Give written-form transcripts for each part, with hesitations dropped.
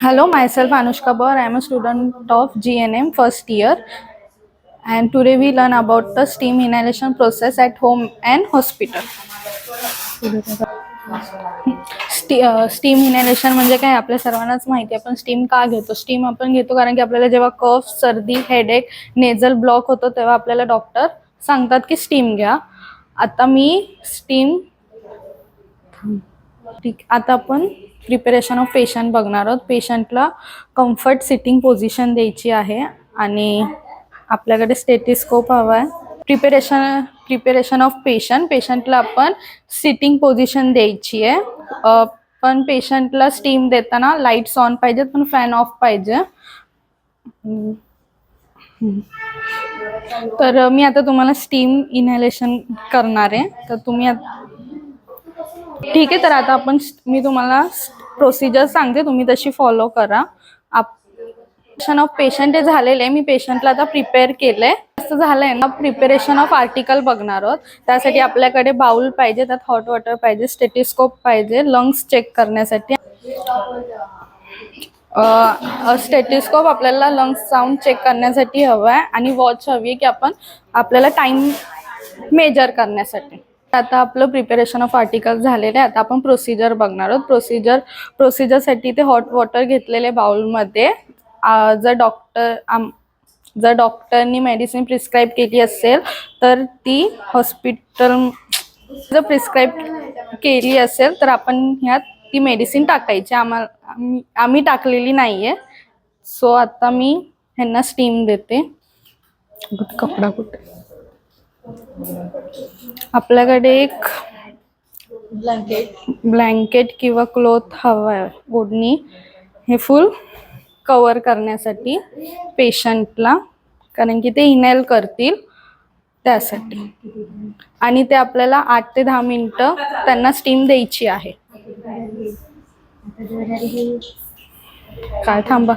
Hello, myself Anushka Baur. I am a student of GNM first year, and today we learn about the steam inhalation process at home and hospital. Steam inhalation म्हणजे काय आपल्या सर्वांनाच माहिती आहे. आपण steam का घेतो? Steam आपण घेतो कारण की आपल्याला जेव्हा कफ, सर्दी, हेडेक, नेझल ब्लॉक होतो तेव्हा आपल्याला डॉक्टर सांगतात की स्टीम घ्या. आता मी स्टीम ठीक आता आपण प्रिपरेशन ऑफ पेशंट बघणार आहोत. पेशंटला कम्फर्ट सिटिंग पोझिशन द्यायची आहे आणि आपल्याकडे स्टेथिस्कोप हवा आहे. प्रिपरेशन ऑफ पेशंटला आपण सिटिंग पोझिशन द्यायची आहे. पण पेशंटला स्टीम देताना लाईट्स ऑन पाहिजेत पण फॅन ऑफ पाहिजे. तर मी आता तुम्हाला स्टीम इनहेलेशन करणार आहे. तर तुम्ही ठीक आहे. तर आता मी तुम्हाला प्रोसिजर सांगते, तुम्ही तशी फॉलो करा. ऑफ पेशंट हे झालेले मी पेशंटला आता प्रिपेअर केलंय. असं झालंय ना, प्रिपरेशन ऑफ आर्टिकल बघणार आहोत. त्यासाठी आपल्याकडे बाउल पाहिजे, त्यात हॉट वॉटर पाहिजे, स्टेथिस्कोप पाहिजे लंग्स चेक करण्यासाठी. स्टेथिस्कोप आपल्याला लंग्स साऊंड चेक करण्यासाठी हवा आहे आणि वॉच हवी आहे की आपल्याला टाइम मेजर करण्यासाठी. आता आपलं प्रिपरेशन ऑफ आर्टिकल झालेलं आहे. आता आपण प्रोसिजर बघणार आहोत. प्रोसिजरसाठी ते हॉट वॉटर घेतलेले बाउलमध्ये जर डॉक्टरनी मेडिसिन प्रिस्क्राईब केली असेल तर ती जर प्रिस्क्राईब केली असेल तर आपण ह्यात ती मेडिसिन टाकायची. आम्ही टाकलेली नाहीये. सो आता मी ह्यांना स्टीम देते. कपडा कुठे? आपल्याकडे एक ब्लँकेट किंवा क्लॉथ हवा आहे, ओढणी, हे फुल कव्हर करण्यासाठी पेशंटला, कारण की ते इनहेल करतील त्यासाठी. आणि ते आपल्याला 8 ते 10 मिनिटं त्यांना स्टीम द्यायची आहे. काय थांबा.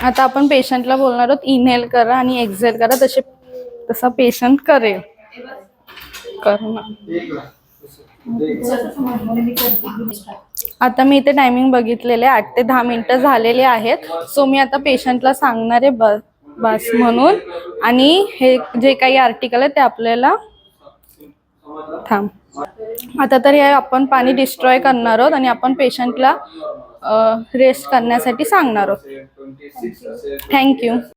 आता आपण पेशंटला बोलणार आहोत इनहेल करा आणि एक्झेल करा. तसा पेशंट करेल. आता मी इथे टायमिंग बघितलेले 8 ते 10 मिनिटं झालेले आहेत. सो मी आता पेशंटला सांगणार आहे बस म्हणून. आणि हे जे काही आर्टिकल आहे ते आपल्याला थांब. आता तर हे आपण पाणी डिस्ट्रॉय करणार आहोत आणि आपण पेशंटला रेस्ट करण्यासाठी सांगणार आहोत. थँक्यू.